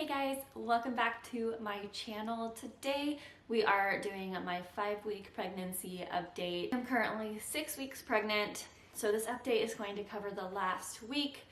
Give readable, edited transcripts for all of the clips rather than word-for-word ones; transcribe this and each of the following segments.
Hey guys, welcome back to my channel. Today we are doing my 5-week pregnancy update. I'm currently 6 weeks pregnant, so this update is going to cover the last week.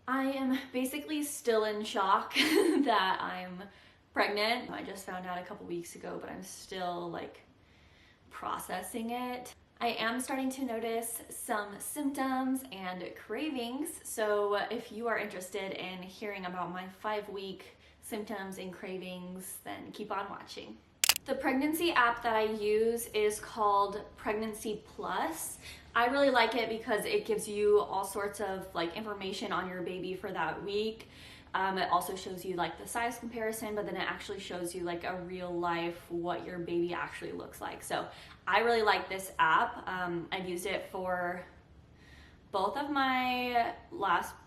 I am basically still in shock that I'm pregnant. I just found out a couple weeks ago, but I'm still like processing it. I am starting to notice some symptoms and cravings, so if you are interested in hearing about my 5-week symptoms and cravings, then keep on watching. The pregnancy app that I use is called Pregnancy Plus. I really like it because it gives you all sorts of like information on your baby for that week. It also shows you like the size comparison, but then it actually shows you like a real life what your baby actually looks like. So I really like this app. I've used it for both of my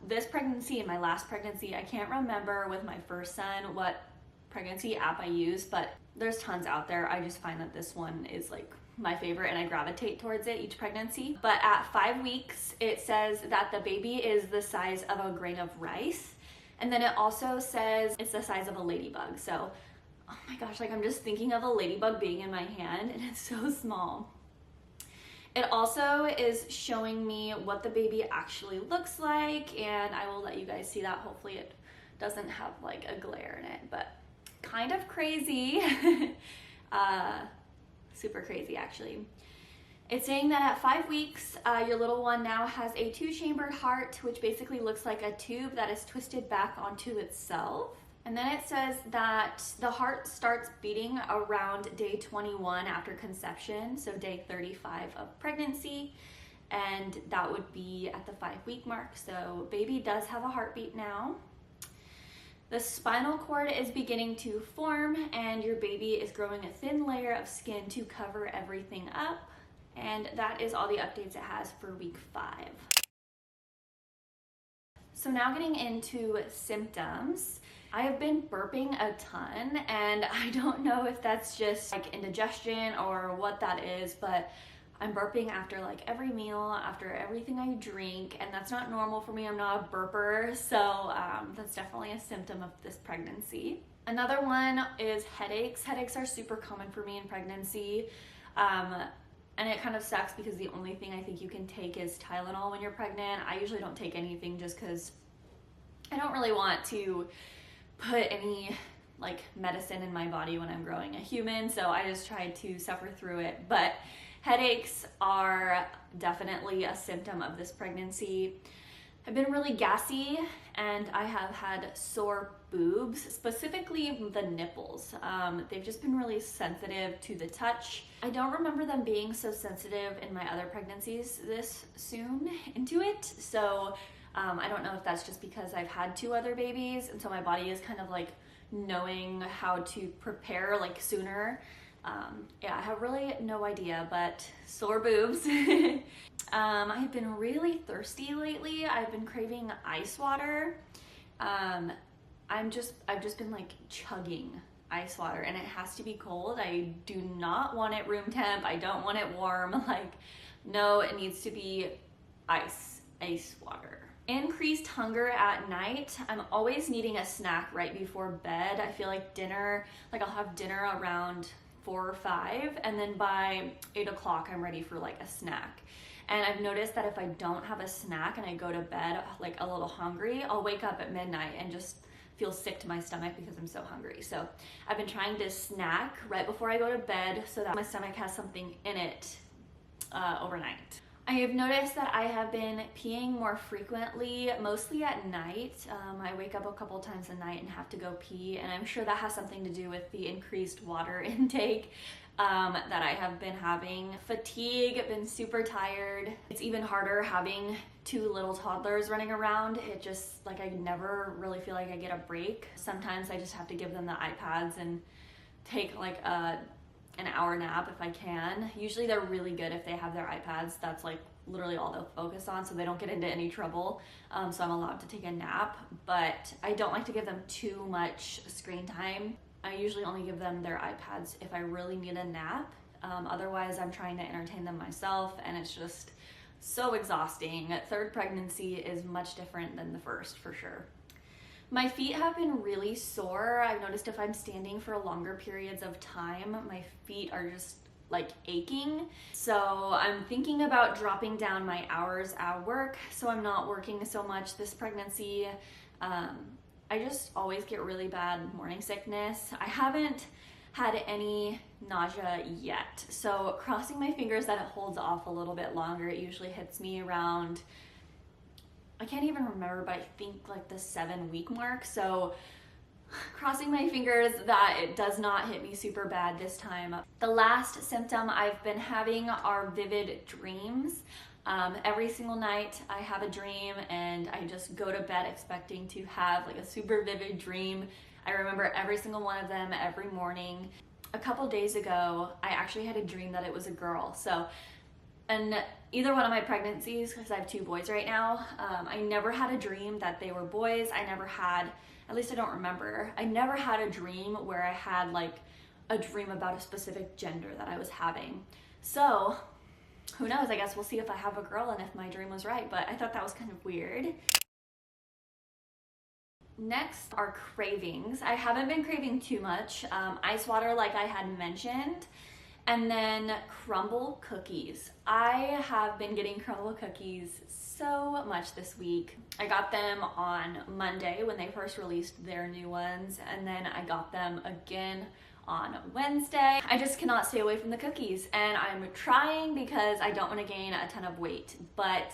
this pregnancy and my last pregnancy. I can't remember with my first son what pregnancy app I used, but there's tons out there. I just find that this one is like my favorite and I gravitate towards it each pregnancy. But at 5 weeks, it says that the baby is the size of a grain of rice. And then it also says it's the size of a ladybug. So, oh my gosh, like I'm just thinking of a ladybug being in my hand and it's so small. It also is showing me what the baby actually looks like, and I will let you guys see that. Hopefully it doesn't have like a glare in it, but kind of crazy. Super crazy actually. It's saying that at 5 weeks, your little one now has a 2-chambered heart, which basically looks like a tube that is twisted back onto itself. And then it says that the heart starts beating around day 21 after conception, so day 35 of pregnancy, and that would be at the 5-week mark. So baby does have a heartbeat now. The spinal cord is beginning to form, and your baby is growing a thin layer of skin to cover everything up. And that is all the updates it has for week 5. So now getting into symptoms. I have been burping a ton, and I don't know if that's just like indigestion or what that is, but I'm burping after like every meal, after everything I drink, and that's not normal for me. I'm not a burper, so that's definitely a symptom of this pregnancy. Another one is headaches. Headaches are super common for me in pregnancy. And it kind of sucks because the only thing I think you can take is Tylenol when you're pregnant. I usually don't take anything just because I don't really want to put any like medicine in my body when I'm growing a human, so I just try to suffer through it. But headaches are definitely a symptom of this pregnancy. I've been really gassy and I have had sore boobs, specifically the nipples. They've just been really sensitive to the touch. I don't remember them being so sensitive in my other pregnancies this soon into it. So I don't know if that's just because I've had 2 other babies and so my body is kind of like knowing how to prepare like sooner. Yeah, I have really no idea, but sore boobs. I've been really thirsty lately. I've been craving ice water. I've just been like chugging ice water, and it has to be cold. I do not want it room temp. I don't want it warm. Like, no, it needs to be ice water. Increased hunger at night. I'm always needing a snack right before bed. I feel like dinner, like I'll have dinner around 4 or 5, and then by 8 o'clock I'm ready for like a snack. And I've noticed that if I don't have a snack and I go to bed like a little hungry, I'll wake up at midnight and just feel sick to my stomach because I'm so hungry. So I've been trying to snack right before I go to bed so that my stomach has something in it overnight. I have noticed that I have been peeing more frequently, mostly at night. I wake up a couple times a night and have to go pee, and I'm sure that has something to do with the increased water intake that I have been having. Fatigue, been super tired. It's even harder having 2 little toddlers running around. It just, like, I never really feel like I get a break. Sometimes I just have to give them the iPads and take like an hour nap if I can. Usually they're really good if they have their iPads. That's like literally all they'll focus on, so they don't get into any trouble. So I'm allowed to take a nap, but I don't like to give them too much screen time. I usually only give them their iPads if I really need a nap. Otherwise I'm trying to entertain them myself, and it's just so exhausting. 3rd pregnancy is much different than the 1st for sure. My feet have been really sore. I've noticed if I'm standing for longer periods of time, my feet are just like aching. So I'm thinking about dropping down my hours at work so I'm not working so much this pregnancy. I just always get really bad morning sickness. I haven't had any nausea yet, so crossing my fingers that it holds off a little bit longer. It usually hits me around, I can't even remember, but I think like the 7-week mark. So crossing my fingers that it does not hit me super bad this time. The last symptom I've been having are vivid dreams. Every single night I have a dream and I just go to bed expecting to have like a super vivid dream. I remember every single one of them every morning. A couple days ago, I actually had a dream that it was a girl. So, and either one of my pregnancies, because I have 2 boys right now, I never had a dream that they were boys. I never had, at least I don't remember, I never had a dream where I had like a dream about a specific gender that I was having. So who knows, I guess we'll see if I have a girl and if my dream was right, but I thought that was kind of weird. Next are cravings. I haven't been craving too much. Ice water like I had mentioned, and then crumble cookies. I have been getting crumble cookies so much this week. I got them on Monday when they first released their new ones, and then I got them again on Wednesday. I just cannot stay away from the cookies, and I'm trying because I don't want to gain a ton of weight, but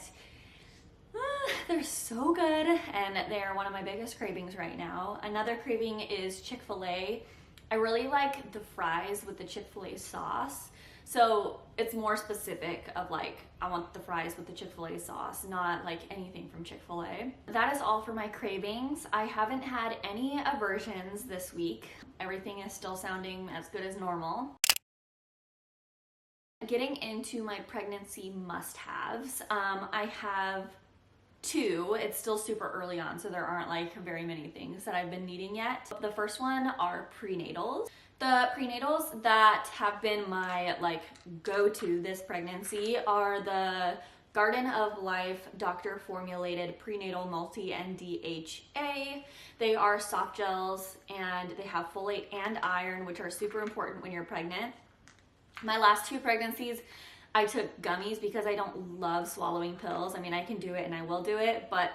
they're so good and they're one of my biggest cravings right now. Another craving is Chick-fil-A. I really like the fries with the Chick-fil-A sauce. So it's more specific of like, I want the fries with the Chick-fil-A sauce, not like anything from Chick-fil-A. That is all for my cravings. I haven't had any aversions this week. Everything is still sounding as good as normal. Getting into my pregnancy must-haves, I have 2. It's still super early on, so there aren't like very many things that I've been needing yet. The first one are prenatals. The prenatals that have been my like go-to this pregnancy are the Garden of Life doctor formulated prenatal multi and DHA. They are soft gels and they have folate and iron, which are super important when you're pregnant. My last 2 pregnancies, I took gummies because I don't love swallowing pills. I mean, I can do it and I will do it, but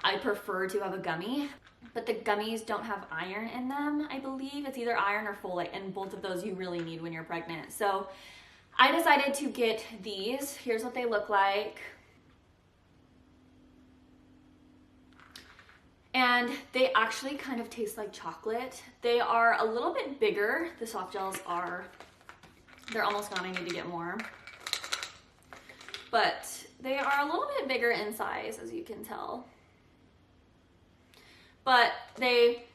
I prefer to have a gummy. But the gummies don't have iron in them, I believe. It's either iron or folate, and both of those you really need when you're pregnant. So I decided to get these. Here's what they look like. And they actually kind of taste like chocolate. They are a little bit bigger. The soft gels are, they're almost gone. I need to get more. But they are a little bit bigger in size, as you can tell. But they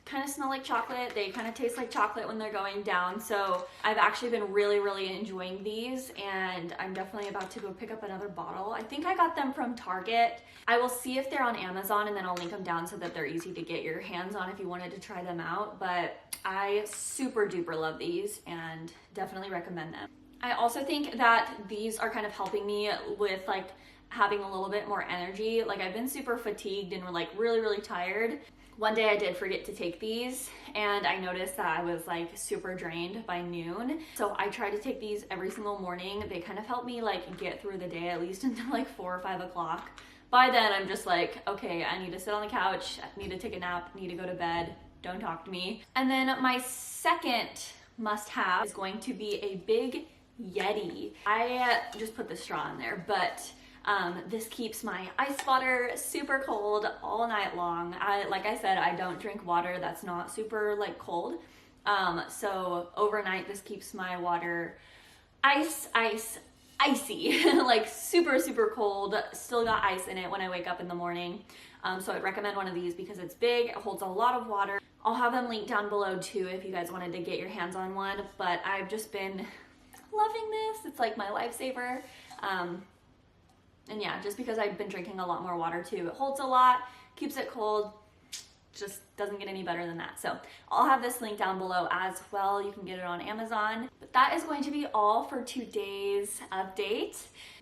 kind of smell like chocolate. They kind of taste like chocolate when they're going down. So I've actually been really enjoying these, and I'm definitely about to go pick up another bottle. I think I got them from Target. I will see if they're on Amazon, and then I'll link them down so that they're easy to get your hands on if you wanted to try them out. But I super duper love these and definitely recommend them. I also think that these are kind of helping me with like having a little bit more energy. Like I've been super fatigued and like really tired. One day I did forget to take these and I noticed that I was like super drained by noon. So I try to take these every single morning. They kind of help me like get through the day at least until like 4 or 5 o'clock. By then I'm just like, okay, I need to sit on the couch, I need to take a nap, need to go to bed, don't talk to me. And then my second must-have is going to be a big Yeti. I just put the straw in there, but this keeps my ice water super cold all night long. Like I said, I don't drink water that's not super like cold. So overnight this keeps my water icy, like super cold, still got ice in it when I wake up in the morning. So I'd recommend one of these because it's big, it holds a lot of water. I'll have them linked down below too if you guys wanted to get your hands on one, but I've just been loving this. It's like my lifesaver. And yeah, just because I've been drinking a lot more water too. It holds a lot, keeps it cold, just doesn't get any better than that. So I'll have this link down below as well. You can get it on Amazon. But that is going to be all for today's update.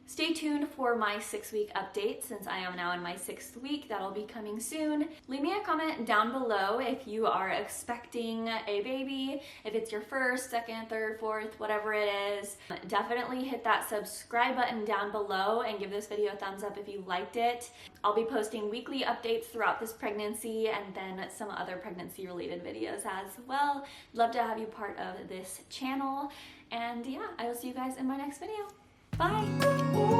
Stay tuned for my 6-week update since I am now in my 6th week. That'll be coming soon. Leave me a comment down below if you are expecting a baby, if it's your first, second, third, fourth, whatever it is. Definitely hit that subscribe button down below and give this video a thumbs up if you liked it. I'll be posting weekly updates throughout this pregnancy and then some other pregnancy related videos as well. Love to have you part of this channel. And yeah, I will see you guys in my next video. Bye!